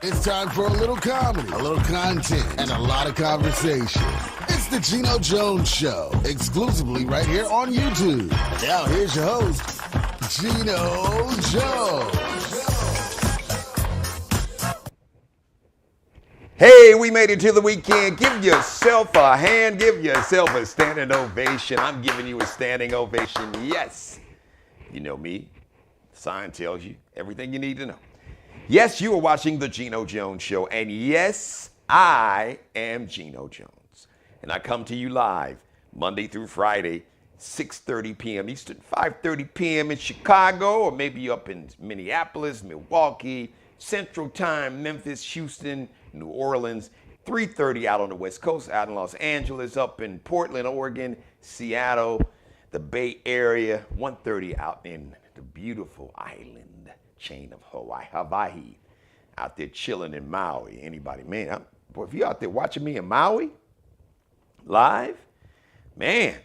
It's time for a little comedy, a little content, and a lot of conversation. It's the Geno Jones Show, exclusively right here on YouTube. Now here's your host, Geno Jones. Hey, we made it to the weekend. Give yourself a hand. Give yourself a standing ovation. I'm giving you a standing ovation. Yes. You know me. The sign tells you everything you need to know. Yes, you are watching the Geno Jones Show. And yes, I am Geno Jones. And I come to you live Monday through Friday, 6:30 p.m. Eastern, 5:30 p.m. in Chicago, or maybe up in Minneapolis, Milwaukee, Central Time, Memphis, Houston, New Orleans, 3:30 out on the West Coast, out in Los Angeles, up in Portland, Oregon, Seattle, the Bay Area, 1:30 out in the beautiful island chain of Hawaii, out there chilling in Maui. Anybody, man, boy, if you're out there watching me in Maui live, man,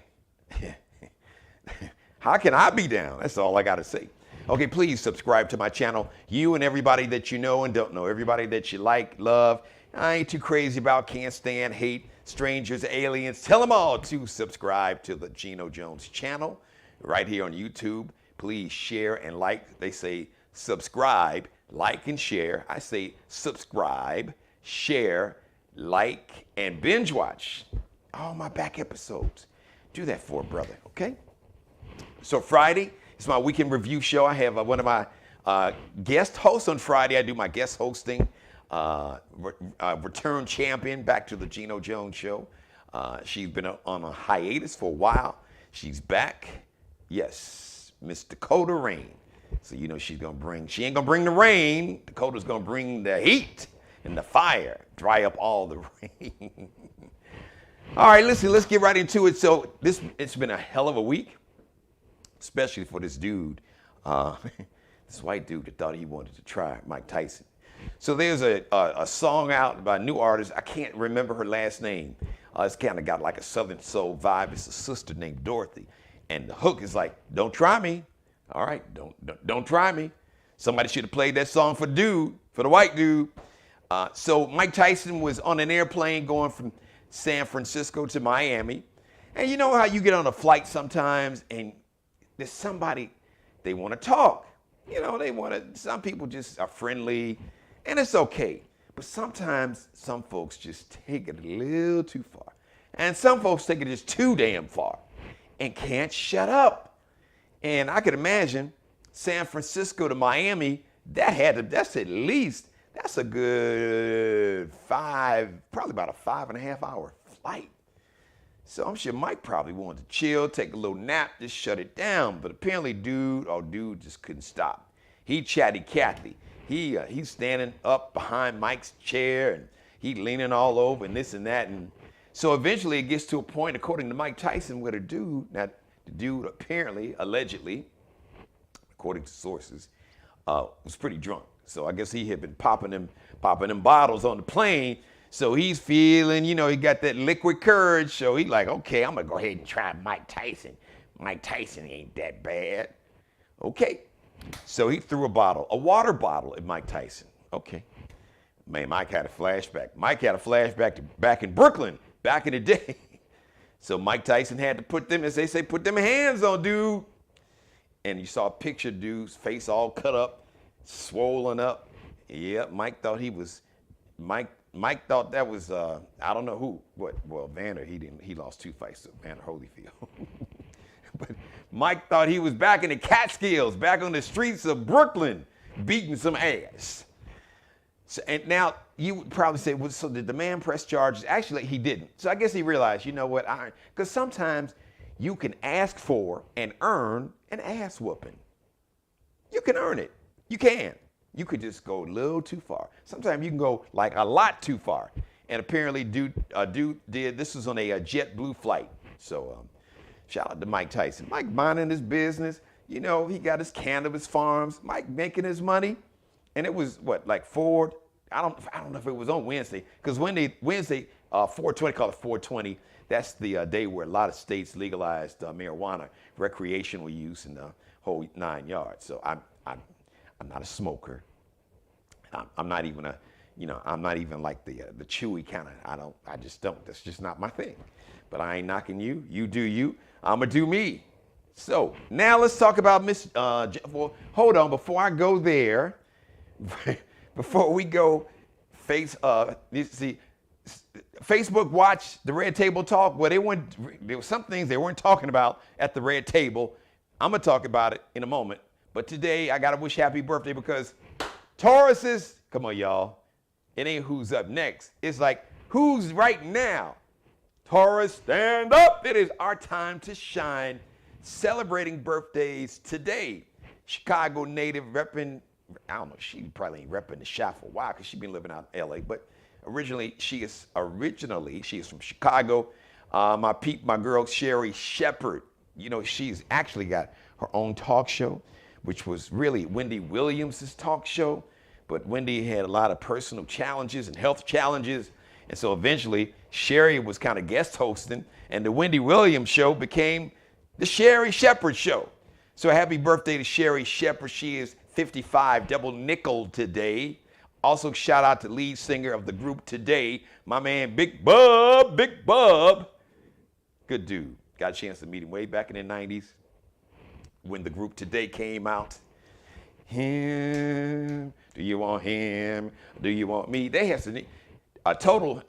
how can I be down? That's all I got to say. Okay, please subscribe to my channel. You and everybody that you know and don't know, everybody that you like, love, I ain't too crazy about, can't stand, hate, strangers, aliens. Tell them all to subscribe to the Geno Jones channel right here on YouTube. Please share and like. They say subscribe, like, and share. I say subscribe, share, like, and binge watch all my back episodes. Do that for a brother, okay? So Friday, it's my weekend review show. I have one of my guest hosts on Friday. I do my guest hosting. Return champion back to the Geno Jones Show. She's been on a hiatus for a while. She's back. Yes, Miss Dakota Rain. So you know she ain't gonna bring the rain. Dakota's gonna bring the heat and the fire. Dry up all the rain. All right, listen, let's get right into it. So it's been a hell of a week, especially for this dude, this white dude that thought he wanted to try Mike Tyson. So there's a song out by a new artist. I can't remember her last name. It's kind of got like a Southern soul vibe. It's a sister named Dorothy. And the hook is like, don't try me. All right, don't try me. Somebody should have played that song for the white dude. So Mike Tyson was on an airplane going from San Francisco to Miami. And you know how you get on a flight sometimes and there's somebody, they want to talk. You know, some people just are friendly, and it's okay. But sometimes some folks just take it a little too far. And some folks take it just too damn far and can't shut up. And I could imagine San Francisco to Miami, that's a good probably about a 5.5 hour flight. So I'm sure Mike probably wanted to chill, take a little nap, just shut it down. But apparently dude just couldn't stop. He chatty Cathy. He's standing up behind Mike's chair and he leaning all over and this and that. And so eventually it gets to a point, according to Mike Tyson, where the dude apparently, allegedly, according to sources, was pretty drunk. So I guess he had been popping them bottles on the plane. So he's feeling, he got that liquid courage. So he's like, okay, I'm going to go ahead and try Mike Tyson. Mike Tyson ain't that bad. Okay. So he threw a water bottle at Mike Tyson. Okay. Man, Mike had a flashback. Mike had a flashback to back in Brooklyn, back in the day. So Mike Tyson had to put them hands on dude. And you saw a picture of dude's face all cut up, swollen up. Yeah, Mike thought that was, I don't know who. Well, Vander, he lost 2 fights to Vander Holyfield. But Mike thought he was back in the Catskills, back on the streets of Brooklyn, beating some ass. So, and now you would probably say, well, so did the man press charges? Actually, he didn't. So I guess he realized, you know what, because sometimes you can ask for and earn an ass whooping. You can earn it. You can. You could just go a little too far. Sometimes you can go like a lot too far. And apparently dude did, this was on a JetBlue flight. So shout out to Mike Tyson. Mike minding his business. He got his cannabis farms. Mike making his money. And it was like 4, I don't know if it was on Wednesday, because Wednesday, 420, called it 420, that's the day where a lot of states legalized marijuana, recreational use, and the whole 9 yards. So I'm not a smoker. I'm not even a I'm not even like the chewy kind of. I just don't. That's just not my thing. But I ain't knocking you. You do you. I'ma do me. So now let's talk about Miss. Well, hold on. Before I go there, before we go, see, Facebook watch the Red Table Talk. Well, there were some things they weren't talking about at the Red Table. I'm gonna talk about it in a moment. But today I gotta wish happy birthday because Taurus come on, y'all. It ain't who's up next. It's like who's right now. Taurus, stand up. It is our time to shine. Celebrating birthdays today. Chicago native repping, I don't know, she probably ain't repping the shop for a while because she's been living out in LA, but originally she is from Chicago. My girl Sherry Shepherd, she's actually got her own talk show, which was really Wendy Williams' talk show. But Wendy had a lot of personal challenges and health challenges. And so eventually Sherry was kind of guest hosting and the Wendy Williams show became the Sherry Shepherd Show. So happy birthday to Sherry Shepherd. She is 55, double nickel today. Also shout out to lead singer of the group Today, my man Big Bub. Good dude. Got a chance to meet him way back in the 90s when the group Today came out. Him, do you want him? Do you want me? They have some, not total,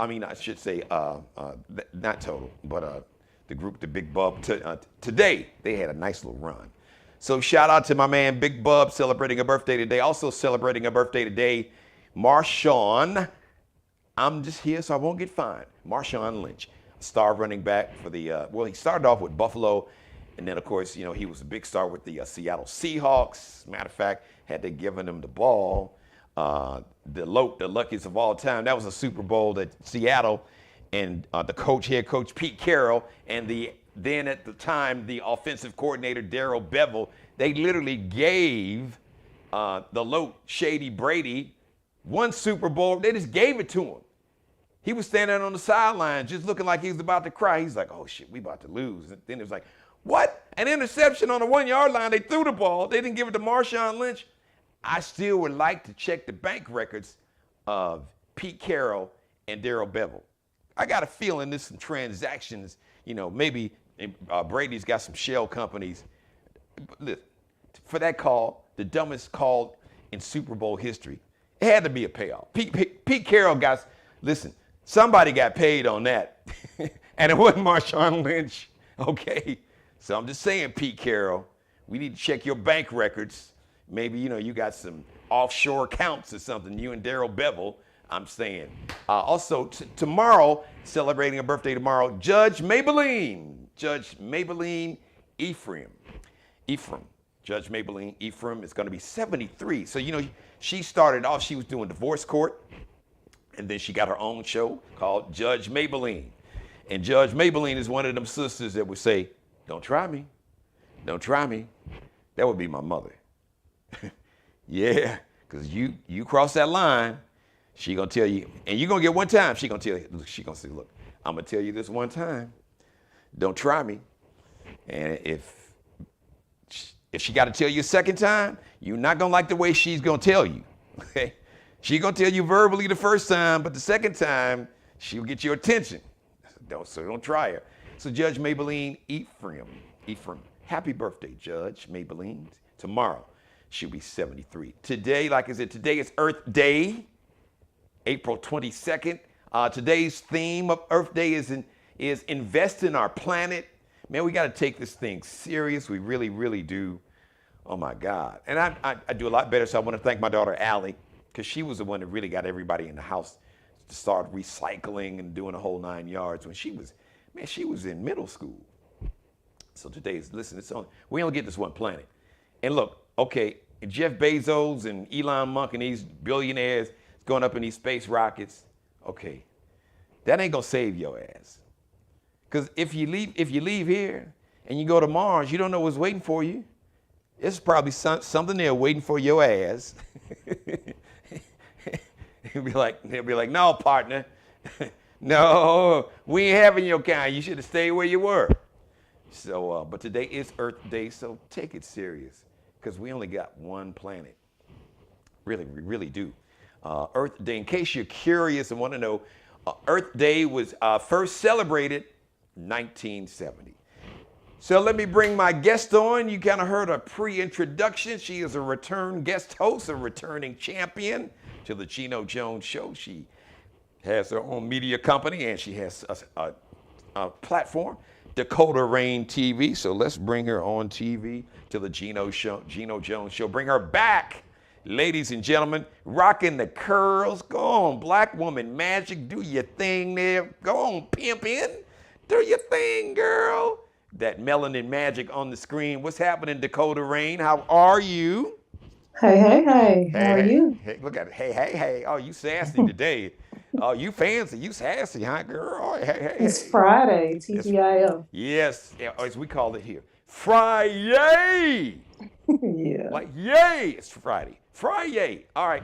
but the group, the Big Bub, Today, they had a nice little run. So shout out to my man Big Bub celebrating a birthday today. Also celebrating a birthday today, Marshawn. I'm just here so I won't get fined. Marshawn Lynch, star running back for the, he started off with Buffalo. And then, of course, he was a big star with the Seattle Seahawks. Matter of fact, had they given him the ball, the luckiest of all time, that was a Super Bowl at Seattle. And the head coach Pete Carroll, and then at the time, the offensive coordinator Darrell Bevell, they literally gave the Shady Brady one Super Bowl. They just gave it to him. He was standing on the sideline just looking like he was about to cry. He's like, oh, shit, we about to lose. And then it was like, what? An interception on the 1 yard line. They threw the ball. They didn't give it to Marshawn Lynch. I still would like to check the bank records of Pete Carroll and Darrell Bevell. I got a feeling there's some transactions, maybe Brady's got some shell companies. For that call, the dumbest call in Super Bowl history, it had to be a payoff. Pete Carroll somebody got paid on that. And it wasn't Marshawn Lynch, okay? So I'm just saying, Pete Carroll, we need to check your bank records. Maybe, you got some offshore accounts or something, you and Darrell Bevell. I'm saying. Also, tomorrow, celebrating a birthday tomorrow, Judge Maybelline Ephraim. Judge Maybelline Ephraim is going to be 73. So, she started off, she was doing divorce court, and then she got her own show called Judge Maybelline. And Judge Maybelline is one of them sisters that would say, don't try me. Don't try me. That would be my mother. Yeah, because you cross that line, she gonna tell you, and you're gonna get one time, she gonna tell you, she gonna say, look, I'm gonna tell you this one time, don't try me. And if she gotta tell you a second time, you're not gonna like the way she's gonna tell you, okay? She's gonna tell you verbally the first time, but the second time, she'll get your attention. So don't try her. So Judge Maybelline Ephraim, happy birthday, Judge Maybelline. Tomorrow, she'll be 73. Today, like I said, today is Earth Day. April 22nd. Today's theme of Earth Day is invest in our planet. Man, we got to take this thing serious. We really, really do. Oh, my God. And I do a lot better, so I want to thank my daughter, Allie, because she was the one that really got everybody in the house to start recycling and doing the whole 9 yards when she was in middle school. So we only get this one planet. And look, okay, Jeff Bezos and Elon Musk and these billionaires going up in these space rockets, okay, that ain't gonna save your ass. Because if you leave here and you go to Mars, you don't know what's waiting for you. It's probably something there waiting for your ass. They'll be like, no, partner, no, we ain't having your kind. You should have stayed where you were. So, but today is Earth Day, so take it serious, because we only got one planet. Really, we really do. Earth Day. In case you're curious and want to know, Earth Day was first celebrated 1970. So let me bring my guest on. You kind of heard a pre-introduction. She is a return guest host, a returning champion to the Geno Jones Show. She has her own media company and she has a platform, Dakota Rain TV. So let's bring her on TV to the Geno Jones Show. Bring her back, ladies and gentlemen, rocking the curls. Go on, Black Woman Magic, do your thing there. Go on, pimpin', do your thing, girl. That melanin magic on the screen. What's happening, Dakota Rain? How are you? Hey, how are you? Hey, look at it. Hey. Oh, you sassy today. Oh, you fancy. You sassy, huh, girl? Oh, hey. It's Friday, TGIF. Yes, as we call it here. Friday. Yeah. Like, yay, it's Friday. Friday. All right.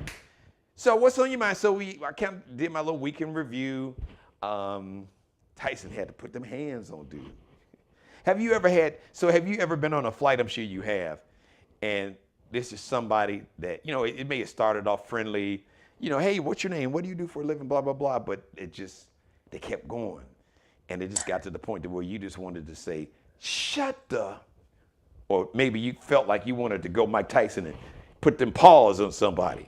So what's on your mind? So I kind of did my little weekend review. Tyson had to put them hands on dude. Have you ever been on a flight? I'm sure you have. And this is somebody that, it may have started off friendly, hey, what's your name? What do you do for a living? Blah, blah, blah. But they kept going. And it just got to the point where you just wanted to say, or maybe you felt like you wanted to go Mike Tyson and put them paws on somebody.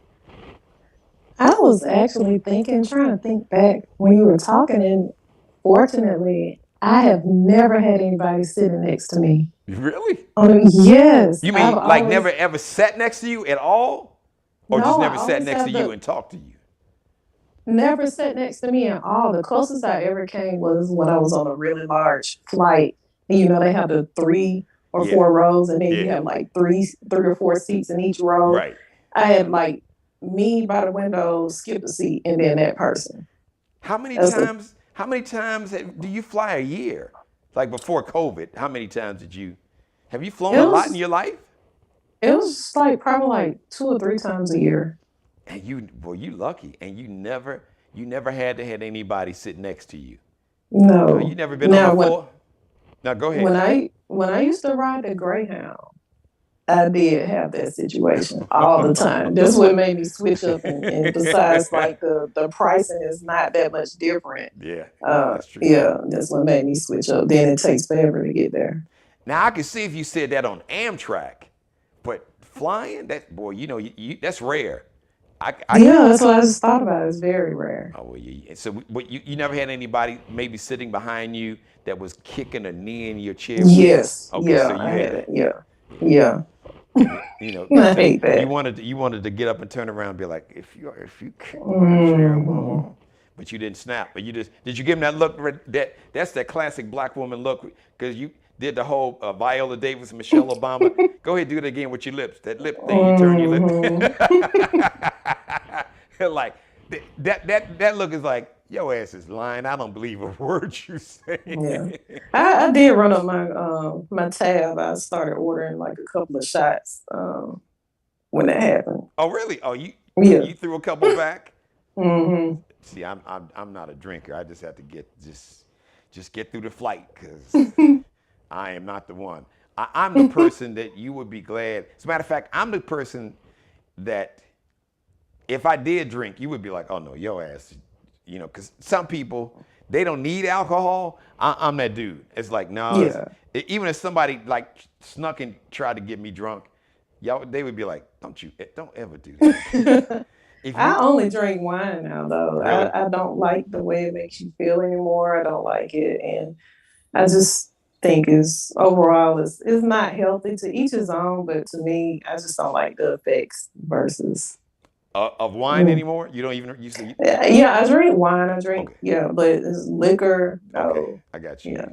I was actually trying to think back when you were talking, and fortunately, I have never had anybody sitting next to me. Really? Yes. You mean never ever sat next to you at all? Or No, just never I sat always next to have you and talked to you? never sat next to me at all. The closest I ever came was when I was on a really large flight. And they have the 3 or 4 rows, and then you have like three or 4 seats in each row. Right. I had like me by the window, skip a seat, and then that person. How many times do you fly a year? Like before COVID, how many times have you flown a lot in your life? It was like probably like 2 or 3 times a year. And you lucky, and you never had to have anybody sit next to you. No. You never been on a floor? Now go ahead. When I used to ride the Greyhound, I did have that situation all the time. That's what made me switch up, and besides, like the pricing is not that much different. Yeah, that's true. Yeah, that's what made me switch up. Then it takes forever to get there. Now I can see if you said that on Amtrak, but flying, that's rare. That's what I just thought about. It's very rare. Oh well, yeah. So, but you never had anybody maybe sitting behind you that was kicking a knee in your chair? Yes. Okay, yeah, so you I had it. Yeah. I hate that. You wanted to get up and turn around and be like, if you kick my chair, but you didn't snap. But did you give him that look? That's that classic Black woman look, because you did the whole Viola Davis, Michelle Obama. Go ahead, do it again with your lips. That lip thing, you turn your lip. Like that look is like, your ass is lying. I don't believe a word you say. Yeah. I did run up my tab. I started ordering like a couple of shots when that happened. Oh really? Oh you threw a couple back? Mm-hmm. See, I'm not a drinker. I just have to just get through the flight, because I am not the one. I'm the person that you would be glad. As a matter of fact, I'm the person that if I did drink, you would be like, oh no, your ass, because some people, they don't need alcohol. I'm that dude. It's like, no, even if somebody like snuck and tried to get me drunk, they would be like, don't ever do that. I only drink wine now, though. Really? I don't like the way it makes you feel anymore. I don't like it, and I just think overall is not healthy. To each his own, but to me, I just don't like the effects versus of wine anymore. You don't even usually. Yeah, I drink wine. But it's liquor. No. Okay, I got you. Yeah.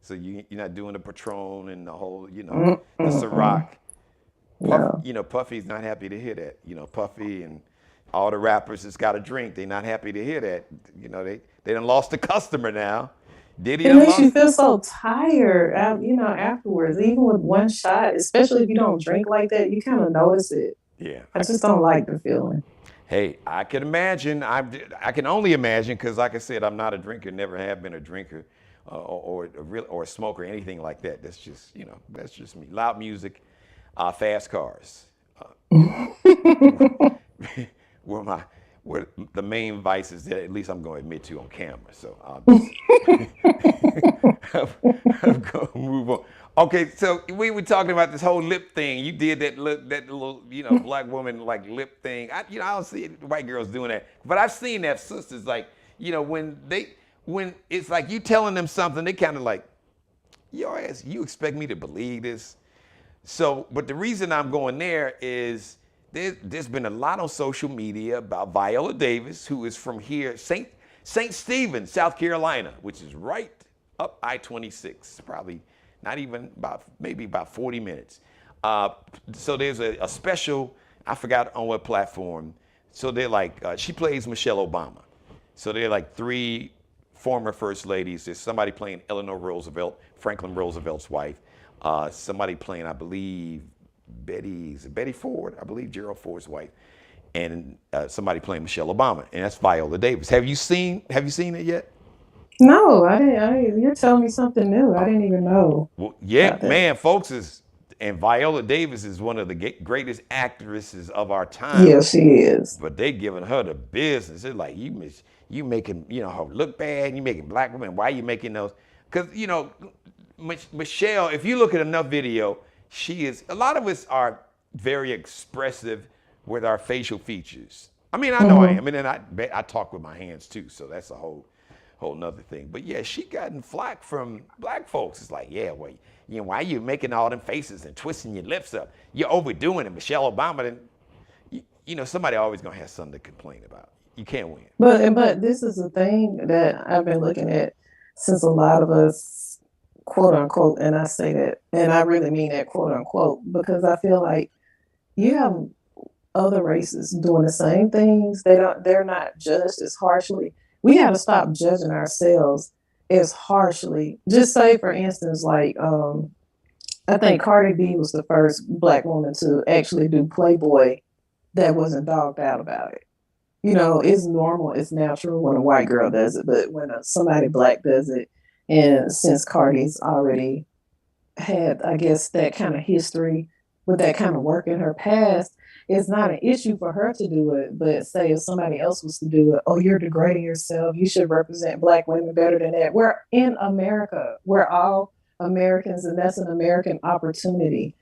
So you're not doing the Patron and the whole, the Ciroc. Puffy's not happy to hear that. Puffy and all the rappers that's got a drink, they're not happy to hear that. They done lost a customer now. It makes you feel so tired, afterwards. Even with one shot, especially if you don't drink like that, you kind of notice it. Yeah. I just don't like the feeling. Hey, I can imagine. I can only imagine, because, like I said, I'm not a drinker. Never have been a drinker, or a smoker, anything like that. That's just me. Loud music, fast cars. Were were the main vices that at least I'm going to admit to on camera. So I'll just I'm going to move on. Okay, so we were talking about this whole lip thing. You did that little, black woman like lip thing. I don't see white girls doing that, but I've seen that sisters like, when it's like you telling them something, they kind of like, your ass, you expect me to believe this? So, but the reason I'm going there is there's been a lot on social media about Viola Davis, who is from here, St. Stephen, South Carolina, which is right up I-26, probably not even maybe about 40 minutes. So there's a special, I forgot on what platform. So they're like, she plays Michelle Obama. So they're like 3 former first ladies. There's somebody playing Eleanor Roosevelt, Franklin Roosevelt's wife. Somebody playing, I believe, Betty Ford, I believe Gerald Ford's wife, and somebody playing Michelle Obama, and that's Viola Davis. Have you seen it yet? No, I didn't. You're telling me something new. I didn't even know. Well, yeah, man, folks and Viola Davis is one of the greatest actresses of our time. Yeah, she is. But they giving her the business. It's like you making her look bad. You making black women. Why are you making those? Because Michelle, if you look at enough video, a lot of us are very expressive with our facial features. I mean, I know I am. And then I talk with my hands too, so that's a whole nother thing. But yeah, she gotten flack from black folks. It's like, yeah, well, why are you making all them faces and twisting your lips up? You're overdoing it. Michelle Obama, then, somebody always gonna have something to complain about. You can't win. But this is a thing that I've been looking at since a lot of us, quote unquote, and I say that, and I really mean that quote unquote, because I feel like you have other races doing the same things. They're not judged as harshly. We got to stop judging ourselves as harshly. Just say, for instance, like I think Cardi B was the first black woman to actually do Playboy that wasn't dogged out about it. It's normal, it's natural when a white girl does it, but when somebody black does it, and since Cardi's already had, I guess, that kind of history with that kind of work in her past, it's not an issue for her to do it. But say if somebody else was to do it, oh, you're degrading yourself. You should represent black women better than that. We're in America. We're all Americans, and that's an American opportunity.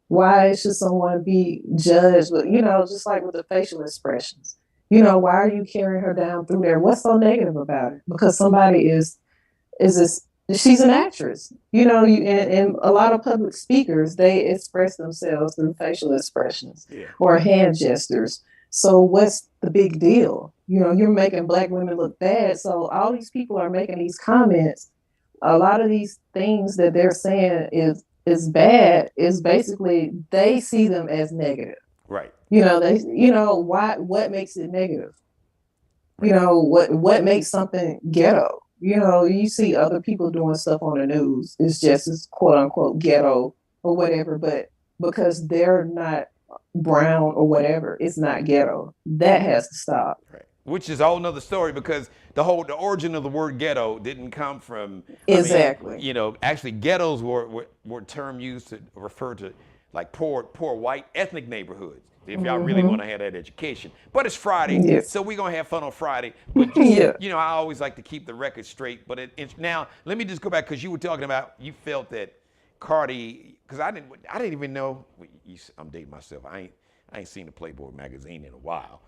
Why should someone be judged? But, just like with the facial expressions, why are you carrying her down through there? What's so negative about it? Because somebody she's an actress, and a lot of public speakers, they express themselves through facial expressions or hand gestures. So what's the big deal? You're making black women look bad. So all these people are making these comments. A lot of these things that they're saying is bad is basically they see them as negative. Right. What makes it negative? Right. What makes something ghetto? You see other people doing stuff on the news. It's just as quote unquote ghetto or whatever, but because they're not brown or whatever, it's not ghetto. That has to stop. Right. Which is a whole nother story, because the origin of the word ghetto didn't come from exactly. Actually ghettos were term used to refer to like poor white ethnic neighborhoods. If y'all really want to have that education. But it's Friday, so we're going to have fun on Friday. But, I always like to keep the record straight. But now, let me just go back, because you were talking about, you felt that Cardi, because I didn't even know, I'm dating myself. I ain't seen the Playboy magazine in a while.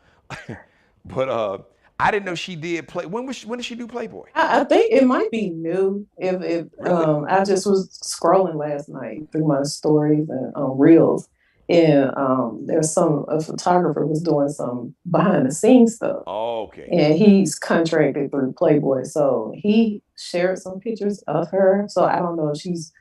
But I didn't know she did play. When did she do Playboy? I think it might be new. If really? I just was scrolling last night through my stories and Reels. And there's a photographer was doing some behind the scenes stuff. Oh, okay. And he's contracted through Playboy. So he shared some pictures of her. So I don't know if she's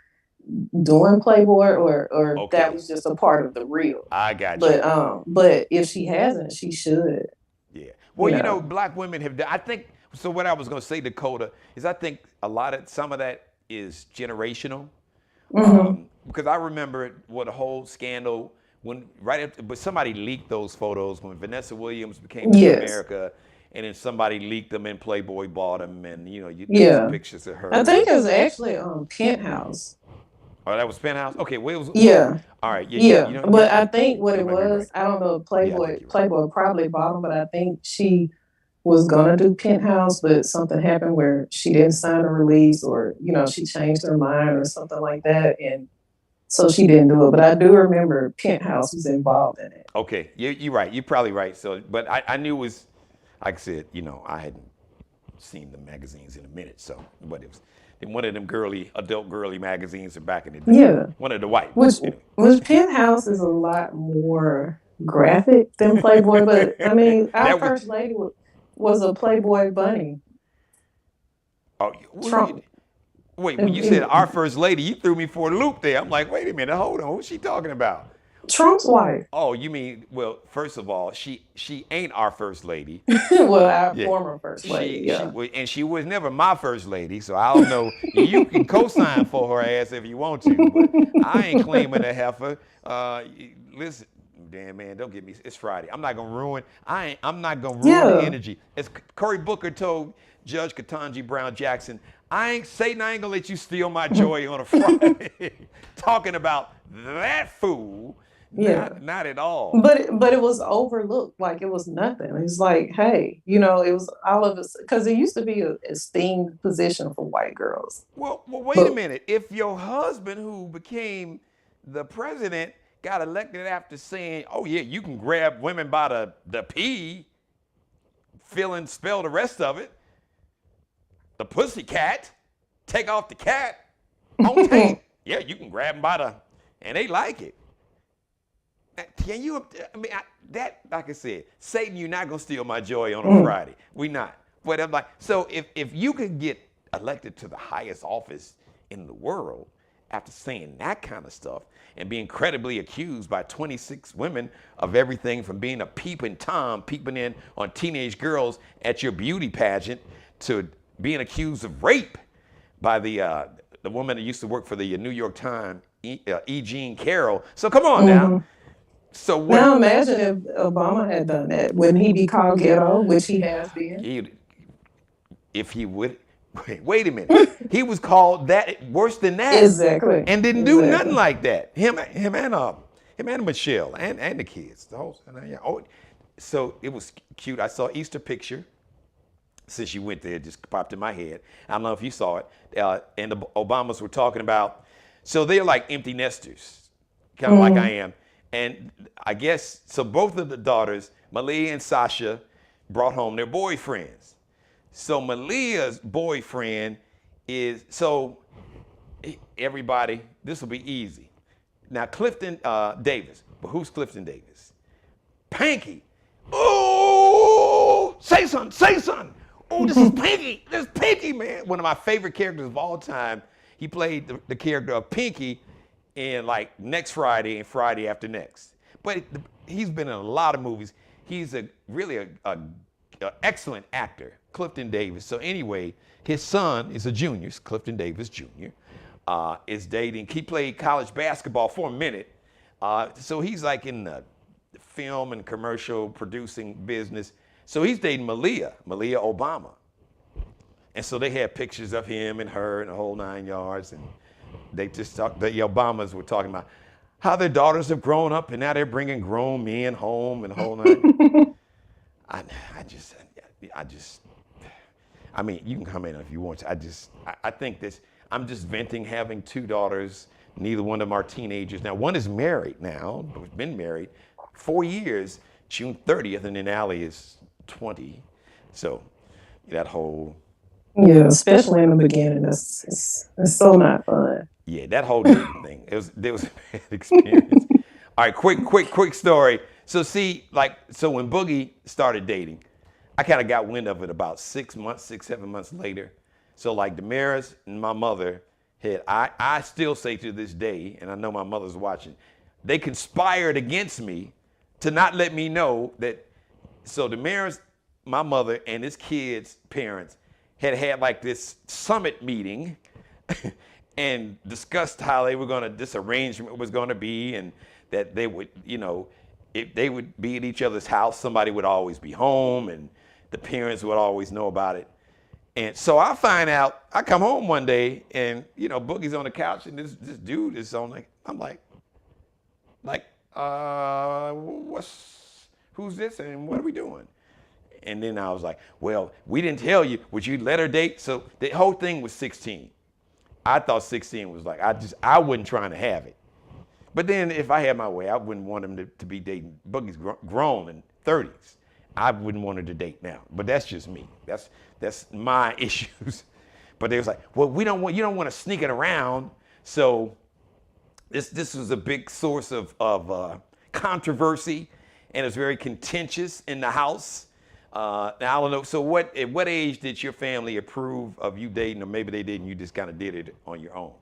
doing Playboy or that was just a part of the reel. I got you. But if she hasn't, she should. Yeah. Well, black women have, I think, so what I was going to say, Dakota, is I think some of that is generational. Because I remember what a whole scandal but somebody leaked those photos when Vanessa Williams became Miss America, and then somebody leaked them and Playboy bought them, and you pictures of her. I think it was actually on Penthouse. Oh, that was Penthouse? Okay, well, it was, Yeah. all right, yeah, Yeah. you know, But I think what you it might be right. was, I don't know, Yeah, I think you're right. Playboy probably bought them, but I think she was gonna do Penthouse, but something happened where she didn't sign a release, or, she changed her mind or something like that. And so she didn't do it. But I do remember Penthouse was involved in it. Okay, you're right. You're probably right. So, but I knew it was, like I said, I hadn't seen the magazines in a minute. So, but it was one of them adult girly magazines from back in the day. Yeah. One of the white Which ones. Anyway. which Penthouse is a lot more graphic than Playboy, but I mean, our That was, first lady was a Playboy bunny. oh, Trump. wait, when you said our first lady, you threw me for a loop there. I'm like, wait a minute, hold on, who's she talking about? Trump's wife. Oh, you mean, well, first of all, she ain't our first lady. Well, our former first lady. And she was never my first lady, so I don't know. You can co-sign for her ass if you want to, but I ain't claiming a heifer. Listen, damn man, don't get me. It's Friday. I'm not gonna ruin. I'm not gonna ruin the energy. As Cory Booker told Judge Ketanji Brown Jackson, Satan, I ain't gonna let you steal my joy on a Friday. Talking about that fool. Yeah. Not at all. But it was overlooked, like it was nothing. It's like, hey, it was all of us, because it used to be an esteemed position for white girls. Well, wait a minute. If your husband, who became the president, got elected after saying, "Oh yeah, you can grab women by the P," spell the rest of it, the pussycat, take off the cat on tape. Yeah, you can grab them by and they like it. Can you? I mean, like I said, Satan, you're not gonna steal my joy on a Friday. We not. But I'm like, so if you could get elected to the highest office in the world after saying that kind of stuff and being credibly accused by 26 women of everything from being a peeping Tom, peeping in on teenage girls at your beauty pageant, to being accused of rape by the woman that used to work for the New York Times, E. Jean Carroll. So come on now. So now imagine if Obama had done that. Wouldn't he be called ghetto, which he has been? If he would, wait a minute. He was called that, worse than that. Exactly. And didn't do nothing like that. Him and Michelle and the kids. The whole, so it was cute. I saw Easter picture. Since you went there, it just popped in my head. I don't know if you saw it. And the Obamas were talking about, so they're like empty nesters, kind of like I am. And I guess, so both of the daughters, Malia and Sasha, brought home their boyfriends. So Malia's boyfriend is, so everybody, this will be easy. Now Clifton Davis, but who's Clifton Davis? Pinky. Oh, say something. Oh, this is Pinky. This is Pinky, man. One of my favorite characters of all time. He played the character of Pinky in like Next Friday and Friday After Next. But he's been in a lot of movies. He's really a excellent actor, Clifton Davis. So anyway, his son is a junior, Clifton Davis Jr., is dating. He played college basketball for a minute. So he's like in the film and commercial producing business. So he's dating Malia Obama. And so they had pictures of him and her and the whole 9 yards. And they just talked, the Obamas were talking about how their daughters have grown up and now they're bringing grown men home and the whole nine. I mean, you can come in if you want to. I think this, I'm just venting having 2 daughters. Neither one of them are teenagers. Now, one is married now, been married 4 years, June 30th, and then Allie is 20. So that whole. Yeah, especially in the beginning. It's so not fun. Yeah, that whole dating thing. There was a bad experience. All right, quick story. So so when Boogie started dating, I kind of got wind of it about 6, 7 months later. So like Damaris and my mother had, I still say to this day, and I know my mother's watching, they conspired against me to not let me know that. So Damaris, my mother, and his kids' parents had like this summit meeting and discussed how this arrangement was gonna be, and that they would, if they would be at each other's house, somebody would always be home, and the parents would always know about it. And so I find out, I come home one day and, Boogie's on the couch and this dude is on like, I'm like, who's this and what are we doing? And then I was like, well, we didn't tell you. Would you let her date? So the whole thing was 16. I thought 16 was like, I wasn't trying to have it. But then if I had my way, I wouldn't want him to be dating. Boogie's grown in 30s. I wouldn't want her to date now. But that's just me. That's my issues. But they was like, well, you don't want to sneak it around. So this was a big source of controversy, and it's very contentious in the house. Now I don't know. So at what age did your family approve of you dating, or maybe they didn't? You just kind of did it on your own.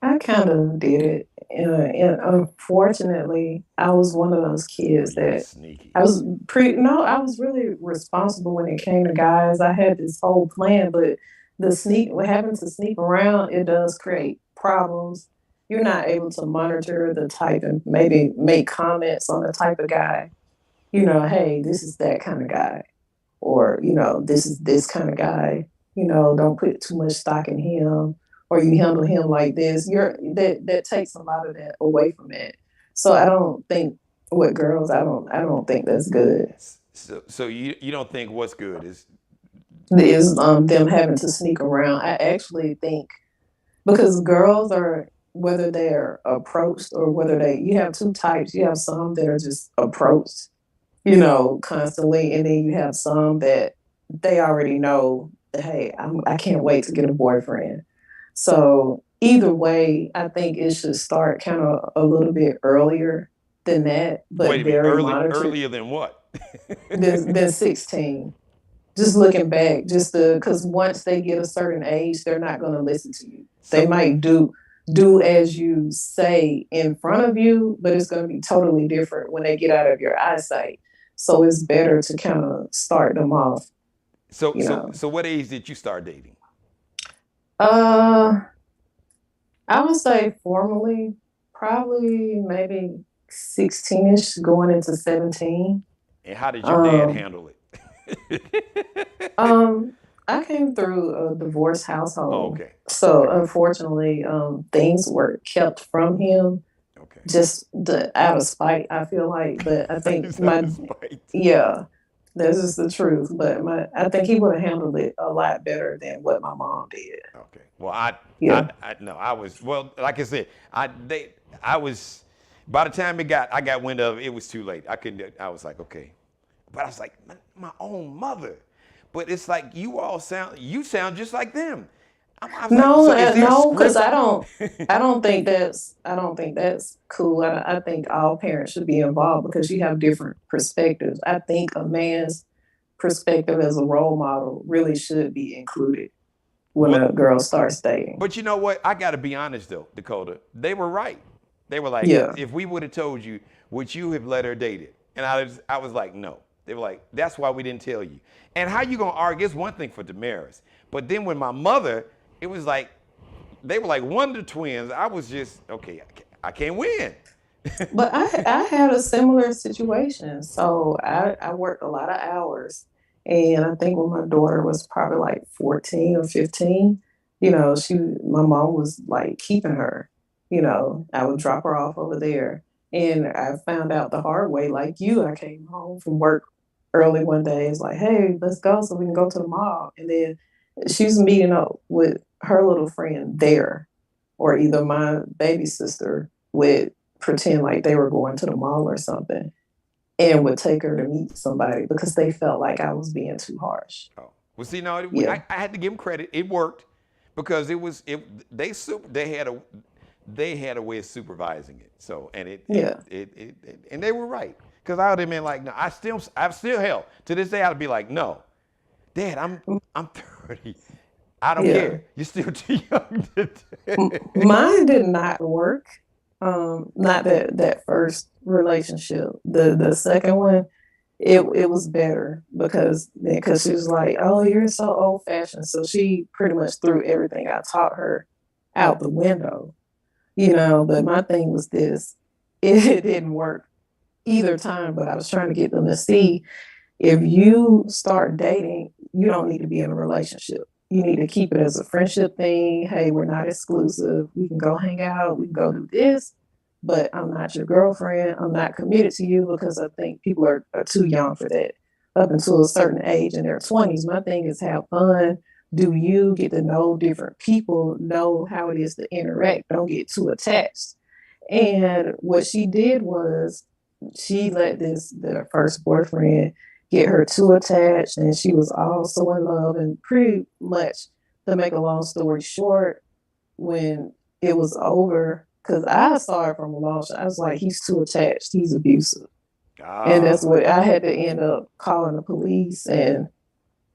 I kind of did it, and unfortunately, I was one of those Oh, kids you was that sneaky. I was no, I was really responsible when it came to guys. I had this whole plan, but what having to sneak around, it does create problems. You're not able to monitor the type and maybe make comments on the type of guy. Hey, this is that kind of guy, or this is this kind of guy. Don't put too much stock in him, or you handle him like this. That takes a lot of that away from it. So I don't think with girls, I don't think that's good. So you don't think what's good Is them having to sneak around. I actually think because girls are, whether they're approached or whether you have two types. You have some that are just approached, constantly, and then you have some that they already know that, hey, I can't wait to get a boyfriend. So either way, I think it should start kind of a little bit earlier than that, but wait a minute, very monitored earlier than what? than 16. Just looking back, because once they get a certain age, they're not going to listen to you. They So might do as you say in front of you, but it's going to be totally different when they get out of your eyesight. So it's better to kind of start them off, so you so know. so what age did you start dating? Uh, I would say formally, probably maybe 16ish, going into 17. And how did your dad Um, handle it? Um, I came through a divorce Oh, household. okay. So Okay. unfortunately, things were kept from him Okay. just out of spite, I feel like. But I think He's out of spite. yeah, this is the truth. But I think he would have handled it a lot better than what my mom did. Okay. Well, I, Yeah. I, I no, I was well. Like I said, I was. By the time I got wind of it, it was too late. I couldn't. I was like, okay, but I was like, my own mother. But it's like you sound just like them. I was like, No, so is there a no, because script? I don't think that's cool. I think all parents should be involved because you have different perspectives. I think a man's perspective as a role model really should be included when Well, a girl starts dating. but you know what? I got to be honest though, Dakota. They were right. They were like, Yeah. if we would have told you, would you have let her date it? And I was like, no. They were like, that's why we didn't tell you. And how you gonna argue? It's one thing for Damaris, but then when my mother, it was like, they were like Wonder Twins. I was just okay. I can't win. But I had a similar situation. So I worked a lot of hours. And I think when my daughter was probably like 14 or 15, my mom was like keeping her. I would drop her off over there. And I found out the hard way, like you, I came home from work early one day. It's like, hey, let's go so we can go to the mall. And then she's meeting up with her little friend there, or either my baby sister would pretend like they were going to the mall or something and would take her to meet somebody because they felt like I was being too harsh. Oh, well, see, no, Yeah. I had to give them credit. It worked because they had a way of supervising it. So and Yeah. and they were right because I would have been like, no, I still hell to this day I'd be like, no, Dad, I'm 30. I don't Yeah. care. You're still too young to. Mine did not work. Not that first relationship. The second one, it was better because she was like, "Oh, you're so old fashioned." So she pretty much threw everything I taught her out the window. But my thing was this: it didn't work either time. But I was trying to get them to see, if you start dating, you don't need to be in a relationship. You need to keep it as a friendship thing. Hey, we're not exclusive. We can go hang out. We can go do this, but I'm not your girlfriend. I'm not committed to you because I think people are too young for that. Up until a certain age in their 20s, my thing is have fun. Do you get to know different people, know how it is to interact, don't get too attached. And what she did was she let their first boyfriend get her too attached, and she was also in love. And pretty much, to make a long story short, when it was over, because I saw it from a long shot, I was like, he's too attached, he's abusive. And that's what I had to end up calling the police and,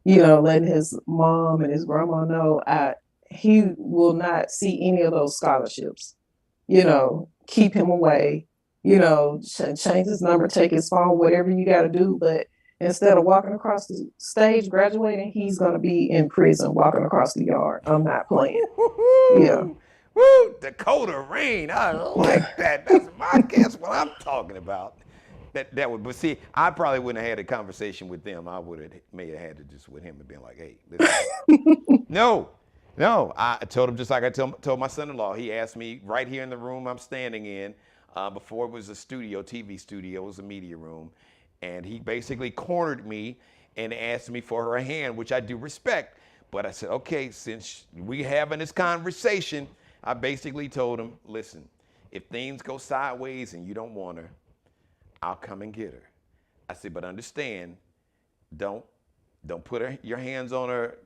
letting his mom and his grandma know he will not see any of those scholarships. Keep him away, change his number, take his phone, whatever you got to do. But instead of walking across the stage, graduating, he's going to be in prison walking across the yard. I'm not playing. Yeah. Woo, Dakota Rain. I like that. That's my guess what I'm talking about. But see, I probably wouldn't have had a conversation with them. I may have had to just with him and been like, hey, listen. No, I told him just like I told my son-in-law. He asked me right here in the room I'm standing in, before it was a TV studio, it was a media room. And he basically cornered me and asked me for her hand, which I do respect. But I said, okay, since we having this conversation, I basically told him, listen, if things go sideways and you don't want her, I'll come and get her. I said, but understand, don't put your hands on her.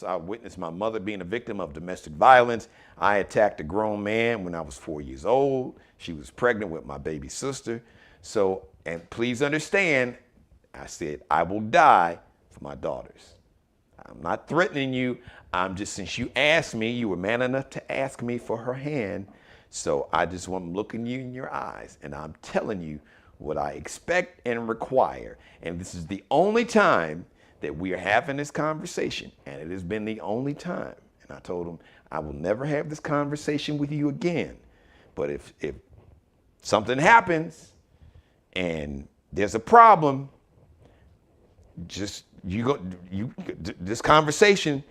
I witnessed my mother being a victim of domestic violence. I attacked a grown man when I was 4 years old. She was pregnant with my baby sister. So, and please understand, I said, I will die for my daughters. I'm not threatening you. Since you asked me, you were man enough to ask me for her hand. So I just want to look in you in your eyes, and I'm telling you what I expect and require. And this is the only time that we are having this conversation, and it has been the only time. And I told him, I will never have this conversation with you again. But if something happens and there's a problem, this conversation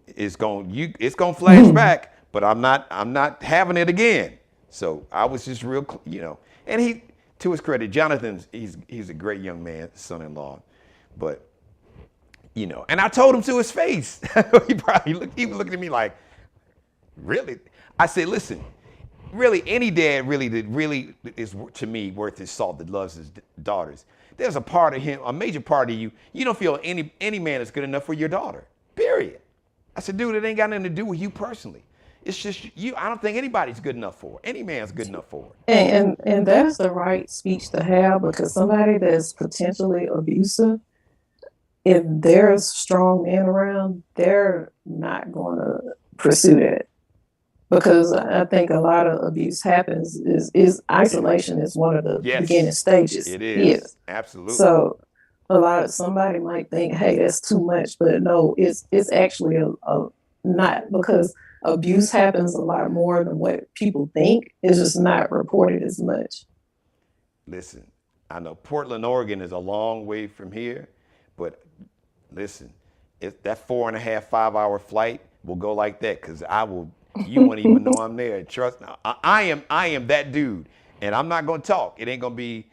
it's gonna flash back, but I'm not having it again. So I was just real, and he, to his credit, Jonathan, he's a great young man, son-in-law, but and I told him to his face. He was looking at me like, really? I said, listen, really, any dad really is to me worth his salt that loves his daughters. There's a part of him, a major part of you. You don't feel any man is good enough for your daughter. Period. I said, dude, it ain't got nothing to do with you personally. It's just you. I don't think anybody's good enough for her. Any man's good enough for her. And that's the right speech to have, because somebody that's potentially abusive, if there's strong men around, they're not going to pursue that. Because I think a lot of abuse happens is isolation is one of the beginning stages. It is. Yes. Absolutely. So somebody might think, hey, that's too much, but no, it's actually a not, because abuse happens a lot more than what people think. It's just not reported as much. Listen, I know Portland, Oregon is a long way from here, but listen, that 4.5, 5 hour flight will go like that, because you won't even know I'm there. Trust me, I am that dude, and I'm not gonna talk. It ain't gonna be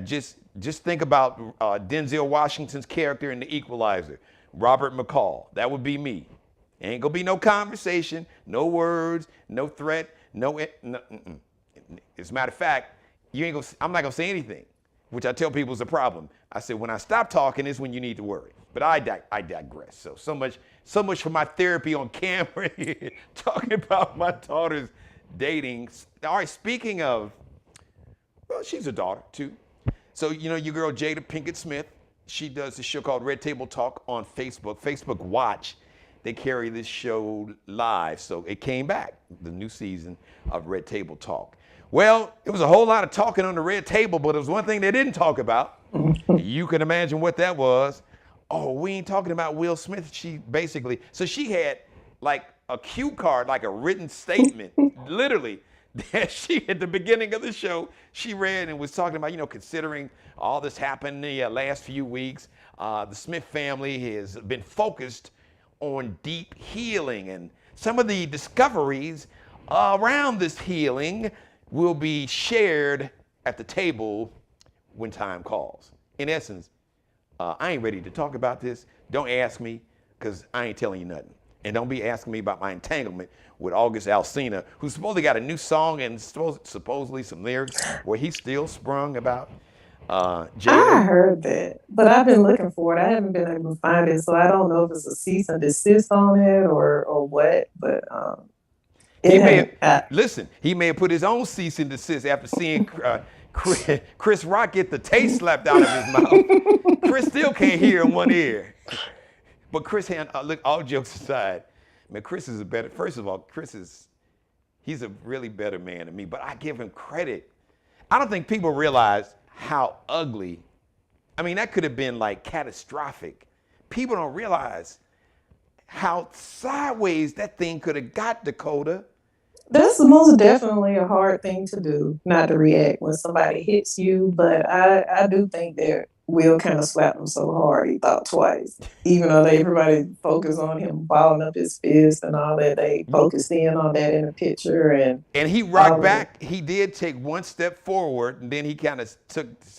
just think about Denzel Washington's character in The Equalizer, Robert McCall. That would be me. Ain't gonna be no conversation, no words, no threat, no. As a matter of fact, I'm not gonna say anything, which I tell people is a problem. I said, when I stop talking is when you need to worry. But I digress. So much for my therapy on camera here, talking about my daughter's dating. All right, speaking of, well, she's a daughter too. So, your girl Jada Pinkett Smith, she does a show called Red Table Talk on Facebook Watch. They carry this show live. So it came back, the new season of Red Table Talk. Well, it was a whole lot of talking on the red table, but there was one thing they didn't talk about. You can imagine what that was. Oh, we ain't talking about Will Smith. She had like a cue card, like a written statement, literally, that she, at the beginning of the show, she read and was talking about, considering all this happened in the last few weeks, The Smith family has been focused on deep healing, and some of the discoveries around this healing will be shared at the table when time calls. In essence, I ain't ready to talk about this. Don't ask me, because I ain't telling you nothing. And don't be asking me about my entanglement with August Alsina, who supposedly got a new song and supposedly some lyrics where he still sprung about Jada. I heard that, but I've been looking for it. I haven't been able to find it, so I don't know if it's a cease and desist on it or what. But He it may ain't. have, listen, he may have put his own cease and desist after seeing Chris Rock get the taste slapped out of his mouth. Chris still can't hear in one ear. But Chris, look, all jokes aside, man, Chris is first of all, he's a really better man than me, but I give him credit. I don't think people realize how ugly, I mean, that could have been like catastrophic. People don't realize how sideways that thing could have got, Dakota. That's most definitely a hard thing to do, not to react when somebody hits you. But I do think that Will kind of slapped him so hard he thought twice. Even though everybody focused on him balling up his fist and all that, they focused in on that in the picture. And he rocked back. He did take one step forward, and then he kind of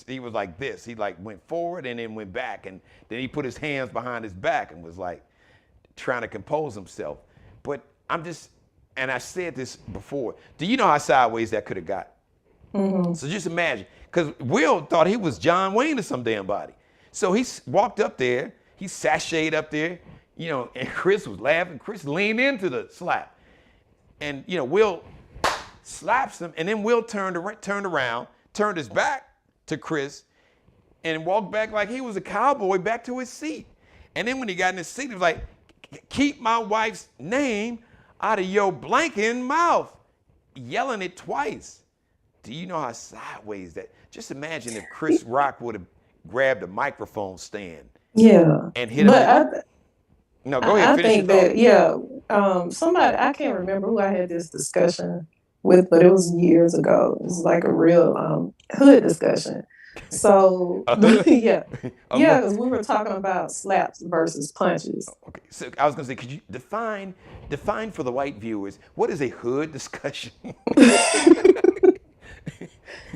he was like this. He like went forward and then went back, and then he put his hands behind his back and was like trying to compose himself. But and I said this before, do you know how sideways that could have got? Mm-hmm. So just imagine, because Will thought he was John Wayne or some damn body. So he walked up there, he sashayed up there, and Chris was laughing. Chris leaned into the slap. And, Will slaps him, and then Will turned around, turned his back to Chris, and walked back like he was a cowboy back to his seat. And then when he got in his seat, he was like, keep my wife's name out of your blanking mouth, yelling it twice. Do you know how sideways that? Just imagine if Chris Rock would have grabbed a microphone stand. Yeah. And hit him. No, go ahead. I think that, somebody, I can't remember who I had this discussion with, but it was years ago. It was like a real hood discussion. So, yeah, because we were talking about slaps versus punches. Okay, so I was going to say, could you define for the white viewers, what is a hood discussion?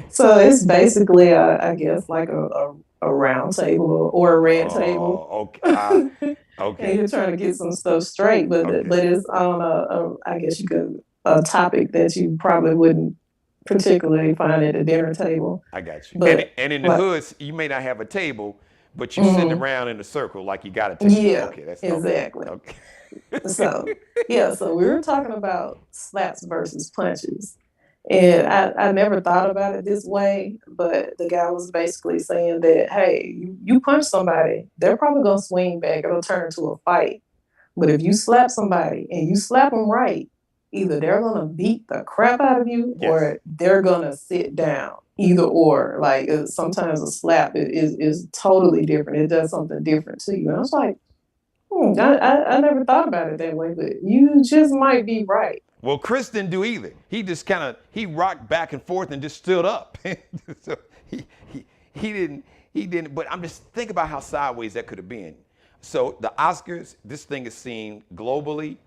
So it's basically, I guess, like a round table or a red table. Okay. Okay. And you're trying to get some stuff straight, but it's on I guess a topic that you probably wouldn't particularly find at a dinner table. I got you. But, and in the hoods, you may not have a table, but you're sitting around in a circle like you got a table. Yeah, okay, that's exactly. Okay. So we were talking about slaps versus punches. And I never thought about it this way, but the guy was basically saying that, hey, you punch somebody, they're probably going to swing back. It'll turn into a fight. But if you slap somebody and you slap them right, either they're going to beat the crap out of you or they're going to sit down. Either or. Like sometimes a slap is totally different. It does something different to you. And I was like, I never thought about it that way, but you just might be right. Well, Chris didn't do either. He just he rocked back and forth and just stood up. So he didn't, but I'm just thinking about how sideways that could have been. So the Oscars, this thing is seen globally,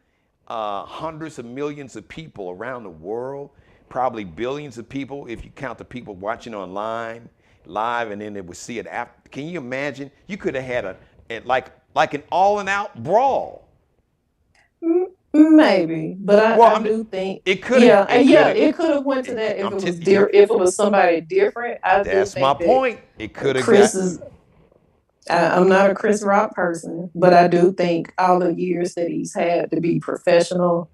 hundreds of millions of people around the world, probably billions of people if you count the people watching online, live, and then they would see it after. Can you imagine? You could have had like an all-and-out brawl. Maybe, but I do think it could have. It could have went to that if it was somebody different. That's my point. It could have. I'm not a Chris Rock person, but I do think all the years that he's had to be professional,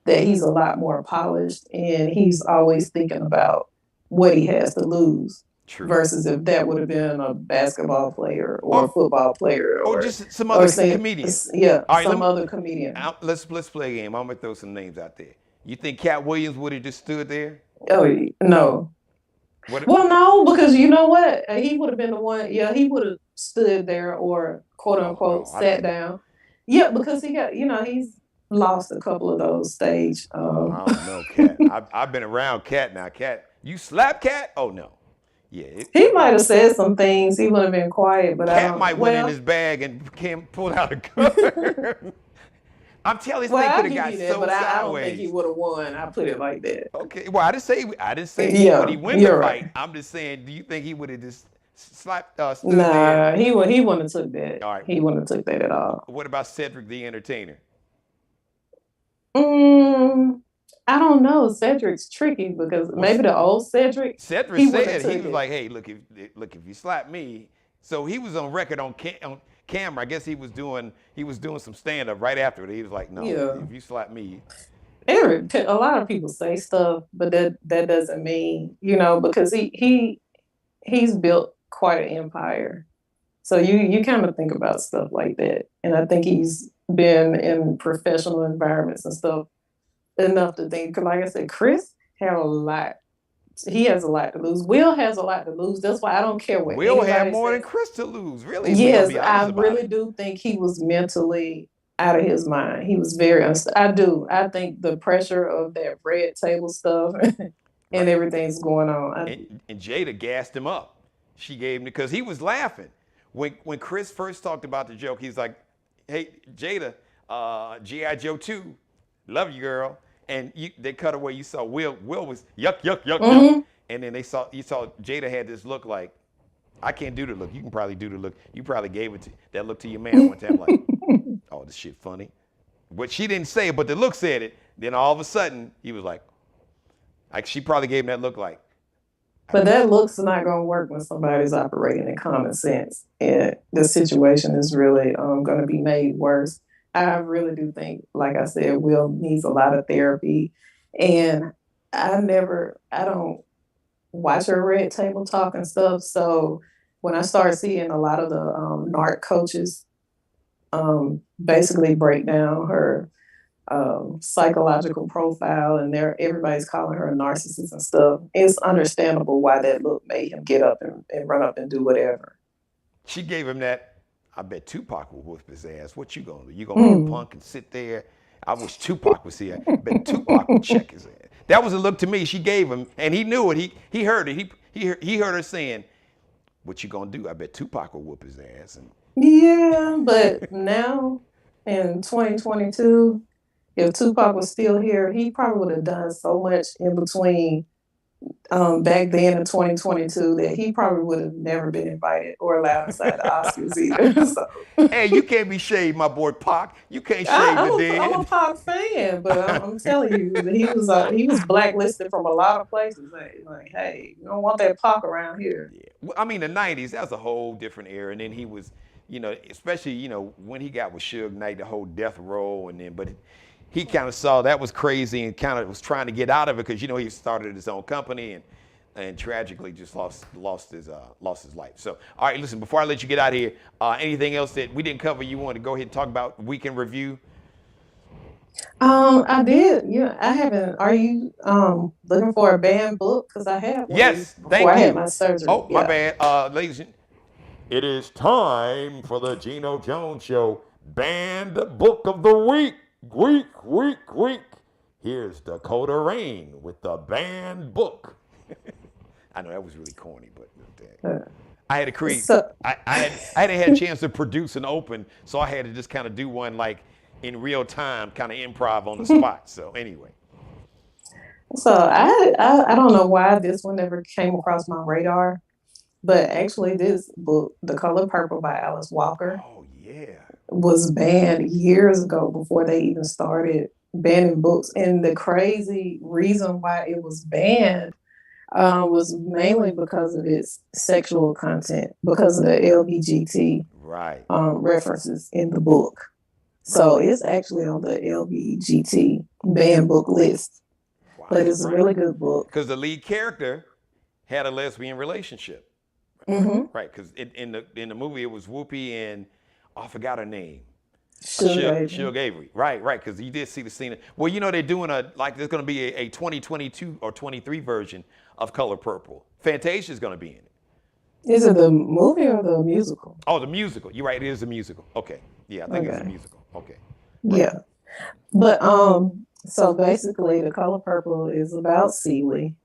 that he's a lot more polished, and he's always thinking about what he has to lose. True. Versus if that would have been a basketball player or a football player or just some other comedian. Yeah, all right, other comedian. Let's play a game. I'm gonna throw some names out there. You think Cat Williams would have just stood there? Oh no. Well, no, because you know what? He would have been the one. Yeah, he would have stood there or quote unquote sat down. Yeah, because he got he's lost a couple of those stage. I don't know, Cat. I've been around Cat now. Cat, you slap Cat? Oh no. Yeah. He might have said some things. He would have been quiet, but I Cat don't. might went in his bag and pulled out a gun. I'm telling you, this thing I'll could have give got you that, so but I don't think he sideways. would have won. I put it like that. Okay, well, I didn't say would Yeah, he win the you're right. fight. I'm just saying, do you think he would have just stood there? Nah, he wouldn't have took that. All right. He wouldn't have took that at all. What about Cedric the Entertainer? I don't know. Cedric's tricky because maybe the old Cedric. Cedric He wouldn't said have he took was it. like, "Hey, look if you slap me." So he was on record on camera. I guess he was doing some stand up right after it. He was like, "No, Yeah. if you slap me." A lot of people say stuff, but that doesn't mean, because he's built quite an empire. So you kind of think about stuff like that. And I think he's been in professional environments and stuff enough to think. 'Cause like I said, Chris had a lot. He has a lot to lose. Will has a lot to lose. That's why I don't care what Will had anybody more than says. Chris to lose, really. If we're gonna Yes, be I honest about really it. do think he was mentally out of his mind. He was very I do. I think the pressure of that red table stuff and Right. everything's going on. And Jada gassed him up. She gave him because he was laughing when Chris first talked about the joke. He's like, "Hey, Jada, GI Joe 2, love you, girl." And they cut away. You saw Will was yuck, yuck, yuck, yuck. And then you saw Jada had this look like, I can't do the look. You can probably do the look. You probably gave that look to your man one time, like, oh, this shit funny. But she didn't say it, but the look said it. Then all of a sudden, he was like she probably gave him that look like. But that look's not going to work when somebody's operating in common sense. And the situation is really going to be made worse. I really do think, like I said, Will needs a lot of therapy. And I don't watch her red table talk and stuff. So when I started seeing a lot of the NARC coaches basically break down her psychological profile, and everybody's calling her a narcissist and stuff, it's understandable why that look made him get up and run up and do whatever. She gave him that. I bet Tupac will whoop his ass. What you gonna do? You gonna be a punk and sit there? I wish Tupac was here. I bet Tupac would check his ass. That was a look to me she gave him, and he knew it. He heard it. He heard her saying, "What you gonna do?" I bet Tupac will whoop his ass. And yeah, but now in 2022, if Tupac was still here, he probably would have done so much in between back then in 2022 that he probably would have never been invited or allowed inside the Oscars either. So. Hey, you can't be shade, my boy Pac. You can't shade the dead. I'm a Pac fan, but I'm telling you that he was blacklisted from a lot of places. Like, hey, you don't want that Pac around here. Yeah. Well, I mean, the 90s, that was a whole different era. And then he was, especially, when he got with Suge Knight, the whole death row. But he kind of saw that was crazy and kind of was trying to get out of it because, he started his own company and tragically just lost his life. So, all right, listen, before I let you get out of here, anything else that we didn't cover you want to go ahead and talk about weekend review? I did. Yeah, I haven't. Are you looking for a banned book? Because I have one. Yes, thank you. I had my surgery. Oh, my bad. Ladies and it is time for the Geno Jones Show Banned Book of the Week. Week. Here's Dakota Rain with the banned book. I know that was really corny, but I had to create. I hadn't had a chance to produce and open, so I had to just kind of do one like in real time, kind of improv on the spot. So anyway. So I don't know why this one never came across my radar, but actually this book, The Color Purple by Alice Walker. Oh yeah. Was banned years ago before they even started banning books. And the crazy reason why it was banned was mainly because of its sexual content, because of the LBGT references in the book. So it's actually on the LBGT banned book list. Wow, but it's a really good book. Because the lead character had a lesbian relationship. Mm-hmm. Right, because in the movie it was Whoopi and I forgot her name. Suge Avery. Right, because you did see the scene. Well, they're doing there's going to be a 2022 or 23 version of Color Purple. Fantasia's going to be in it. Is it the movie or the musical? Oh, the musical. You're right, it is a musical. Okay. Yeah, I think it's a musical. Okay. Right. Yeah. But so basically The Color Purple is about Celie,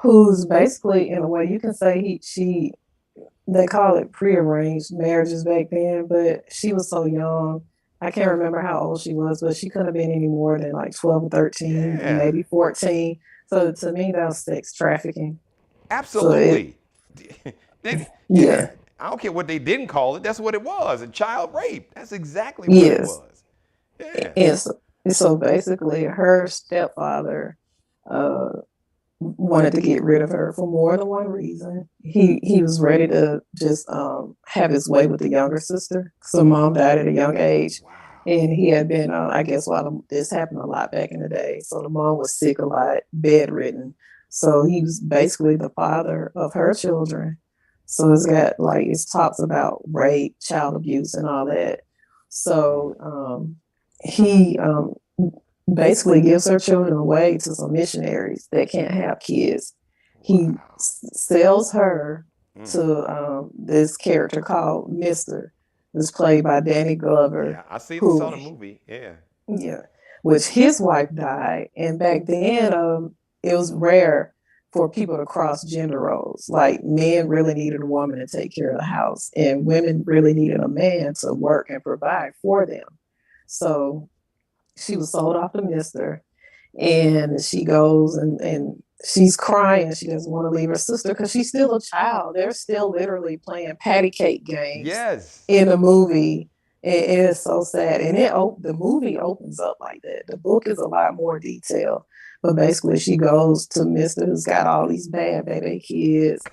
who's basically, in a way, you can say they call it prearranged marriages back then, but she was so young. I can't remember how old she was, but she couldn't have been any more than like 12 or 13, Yeah, maybe 14. So to me, that was sex trafficking. So absolutely. Yeah, yeah, I don't care what they didn't call it. That's what it was, a child rape. That's exactly what it yes. was. Yeah. And so basically, her stepfather uh, wanted to get rid of her for more than one reason. He was ready to just have his way with the younger sister. So mom died at a young age, Wow. and he had been, I guess, this happened a lot back in the day. So the mom was sick a lot, bedridden. So he was basically the father of her children. So it's got like it talks about rape, child abuse, and all that. Mm. So he basically gives her children away to some missionaries that can't have kids. He Wow. sells her Mm. to this character called Mister, that's played by Danny Glover, Yeah, I see this who, on the movie. Yeah. yeah, which his wife died. And back then, it was rare for people to cross gender roles. Like men really needed a woman to take care of the house, and women really needed a man to work and provide for them. So she was sold off to Mister, and she goes and she's crying. She doesn't want to leave her sister because she's still a child. They're still literally playing patty cake games Yes. in the movie. And it's so sad. And the movie opens up like that. The book is a lot more detailed. But basically, she goes to Mister, who's got all these bad baby kids,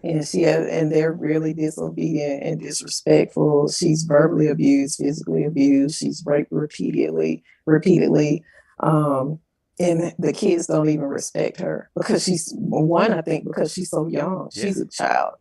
and they're really disobedient and disrespectful. She's verbally abused, physically abused. She's raped repeatedly. Um, and the kids don't even respect her because she's one, I think, because she's so young. Yeah. She's a child,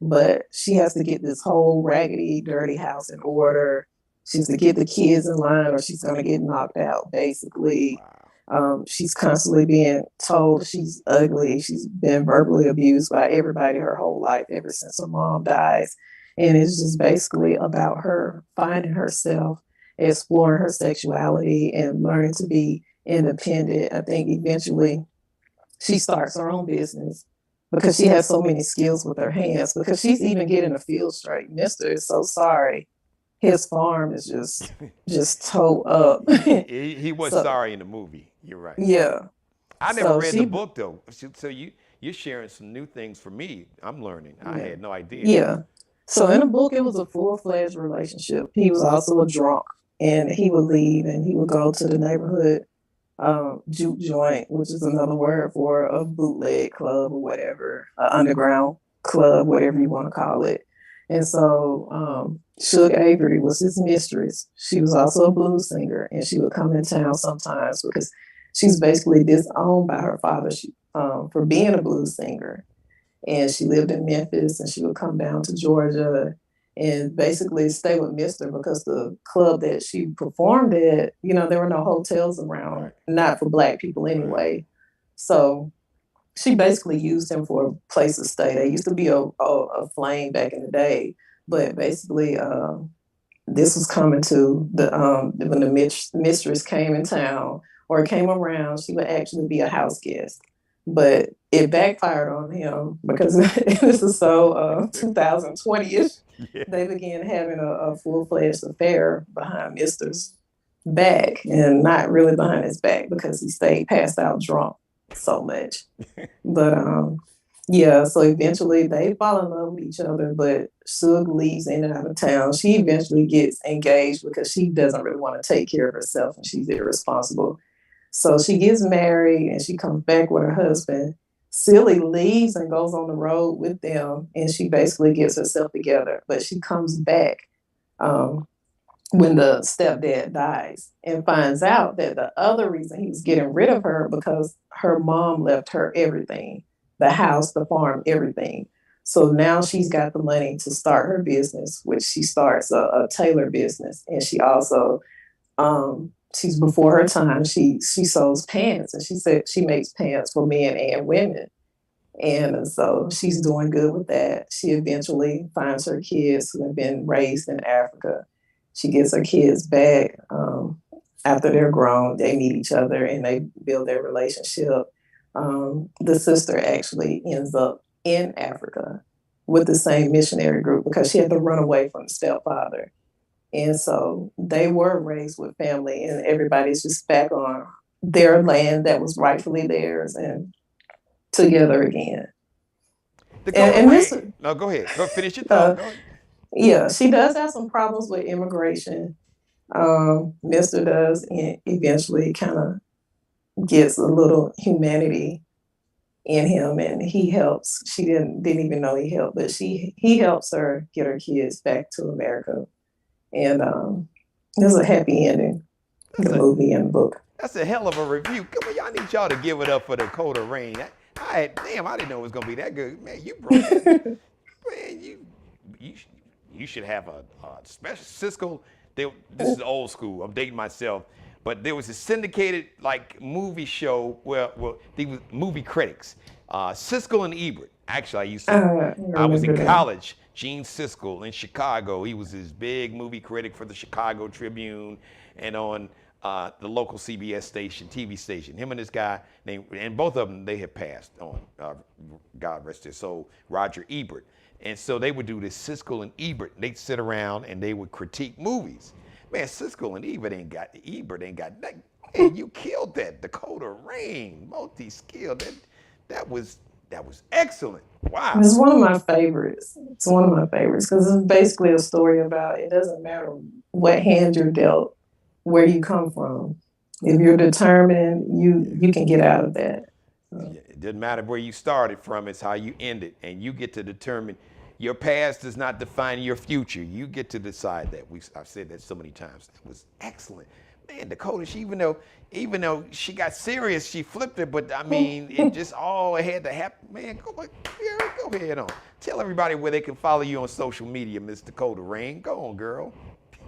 but she has to get this whole raggedy, dirty house in order. She has to get the kids in line, or she's going to get knocked out, basically. Wow. She's constantly being told she's ugly. She's been verbally abused by everybody her whole life, ever since her mom dies. And it's just basically about her finding herself, exploring her sexuality, and learning to be independent. I think eventually she starts her own business because she has so many skills with her hands, because she's even getting the field straight. Mister is so sorry. His farm is just towed up. He was So sorry in the movie. You're right. yeah. I never So read the she book though. So you're sharing some new things for me. I'm learning. I yeah. had no idea. Yeah. So in the book, it was a full-fledged relationship. He was also a drunk, and he would leave and he would go to the neighborhood juke joint, which is another word for a bootleg club or whatever, an underground club, whatever you want to call it. And so Suge Avery was his mistress. She was also a blues singer, and she would come in town sometimes because she's basically disowned by her father for being a blues singer. And she lived in Memphis, and she would come down to Georgia and basically stay with Mister, because the club that she performed at, there were no hotels around, Right. not for black people Right. anyway. So she basically used him for a place to stay. They used to be a flame back in the day, but basically, this was coming to when the mistress came in town or came around, she would actually be a house guest. But it backfired on him because this is so 2020-ish. Yeah. They began having a full-fledged affair behind Mister's back, and not really behind his back because he stayed passed out drunk so much. But yeah, so eventually they fall in love with each other, but Suge leaves in and out of town. She eventually gets engaged because she doesn't really want to take care of herself and she's irresponsible. So she gets married and she comes back with her husband. Silly leaves and goes on the road with them, and she basically gets herself together. But she comes back um, when the stepdad dies and finds out that the other reason he was getting rid of her because her mom left her everything, the house, the farm, everything. So now she's got the money to start her business, which she starts a tailor business. And she also, she's before her time, she sews pants, and she said she makes pants for men and women. And so she's doing good with that. She eventually finds her kids who have been raised in Africa. She gets her kids back after they're grown. They meet each other and they build their relationship. the sister actually ends up in Africa with the same missionary group because she had to run away from the stepfather. And so they were raised with family, and everybody's just back on their land that was rightfully theirs and together again. And this, no, go ahead. Go finish your thought. Go ahead. Yeah, she does have some problems with immigration. Mr. does, and eventually kind of gets a little humanity in him, and he helps. She didn't even know he helped, but he helps her get her kids back to America. And there's a happy ending, the movie and the book. That's a hell of a review. Come on, y'all need y'all to give it up for Dakota Rain. I didn't know it was gonna be that good. Man, you broke it. Man, you should have a special Cisco. This is old school. I'm dating myself, but there was a syndicated like movie show where they were movie critics. Siskel and Ebert. Actually, I was in college. Gene Siskel in Chicago. He was this big movie critic for the Chicago Tribune and on the local CBS station, TV station. Him and this guy named, and both of them, they have passed on. God rest their soul, Roger Ebert. And so they would do this Siskel and Ebert. They'd sit around and they would critique movies. Man, Siskel and Ebert ain't got that. Man, you killed that. Dakota Rain, multi-skilled. That was excellent. Wow. It's one of my favorites. It's one of my favorites because it's basically a story about it doesn't matter what hand you're dealt, where you come from. If you're determined, you can get out of that. It doesn't matter where you started from, it's how you end it. And you get to determine. Your past does not define your future. You get to decide that. I've said that so many times. That was excellent. Man, Dakota, even though she got serious, she flipped it, but I mean, it just all had to happen. Man, go ahead on. Tell everybody where they can follow you on social media, Miss Dakota Rain. Go on, girl.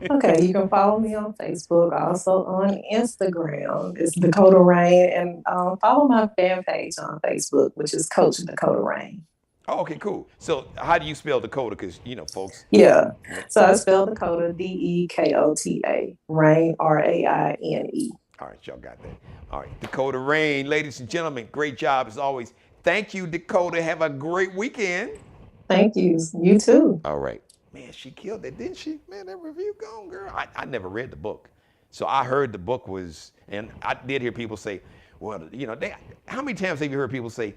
Okay, you can follow me on Facebook, also on Instagram. It's Dakota Rain, and follow my fan page on Facebook, which is Coach Dakota Rain. Oh, okay, cool. So how do you spell Dakota? Because, folks. Yeah. So I spell Dakota, Dekota, Rain, Raine. All right, y'all got that. All right, Dakota Rain, ladies and gentlemen, great job as always. Thank you, Dakota. Have a great weekend. Thank you. You too. All right. Man, she killed it, didn't she? Man, that review gone, girl. I never read the book. So I heard the book was, and I did hear people say, well, how many times have you heard people say,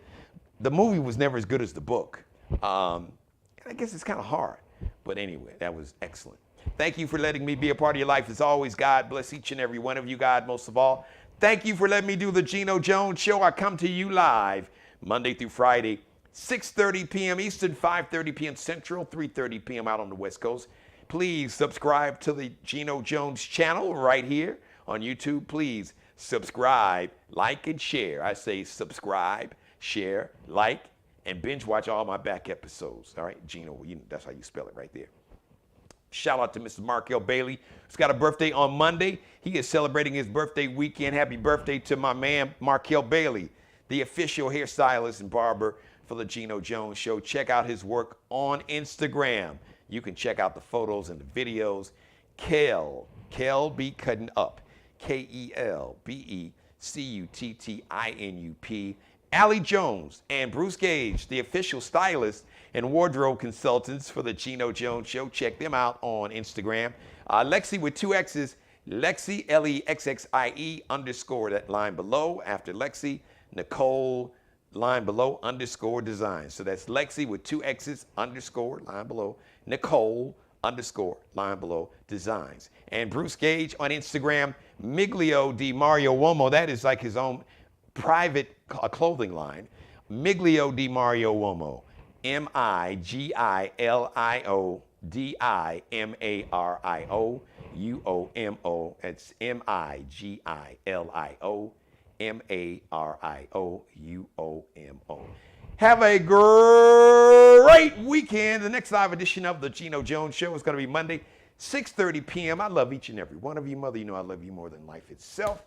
the movie was never as good as the book? I guess it's kind of hard. But anyway, that was excellent. Thank you for letting me be a part of your life. As always, God bless each and every one of you, God, most of all. Thank you for letting me do the Geno Jones Show. I come to you live Monday through Friday, 6:30 p.m. Eastern, 5:30 p.m. Central, 3:30 p.m. out on the West Coast. Please subscribe to the Geno Jones channel right here on YouTube. Please subscribe, like, and share. I say subscribe, share, like, and binge watch all my back episodes. All right, Geno, that's how you spell it right there. Shout out to Mr. Markel Bailey, who's got a birthday on Monday. He is celebrating his birthday weekend. Happy birthday to my man, Markel Bailey, the official hairstylist and barber for the Geno Jones Show. Check out his work on Instagram. You can check out the photos and the videos. Kel be cutting up. KelBecuttinup. Allie Jones and Bruce Gage, the official stylist and wardrobe consultants for the Geno Jones Show. Check them out on Instagram. Lexi with 2 X's, Lexi, Lexxie _ that line below. After Lexi, Nicole, line below, _ design. So that's Lexi with 2 X's, _ line below, Nicole, _ line below, designs. And Bruce Gage on Instagram, Miglio di Mario Uomo. That is like his own private clothing line. Miglio di Mario Uomo. MIGILIODIMARIOUOMO. It's MIGILIOMARIOUOMO. Have a great weekend. The next live edition of the Geno Jones Show is going to be Monday, 6:30 p.m. I love each and every one of you. Mother, you know I love you more than life itself.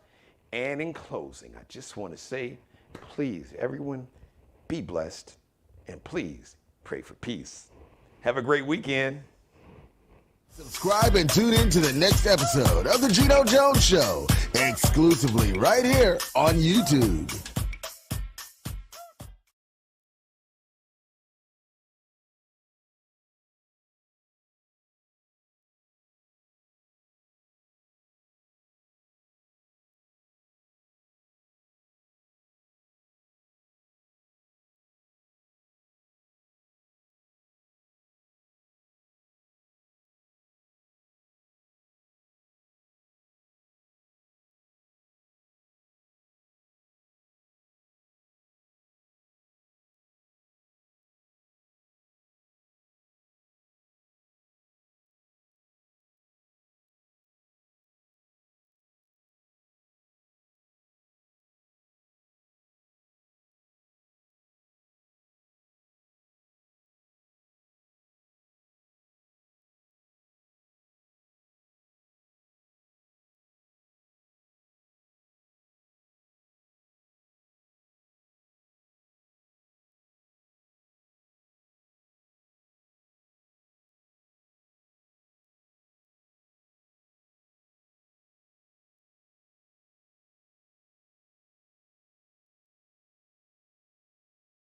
And in closing, I just want to say, please, everyone, be blessed. And please, pray for peace. Have a great weekend. Subscribe and tune in to the next episode of the Geno Jones Show, exclusively right here on YouTube.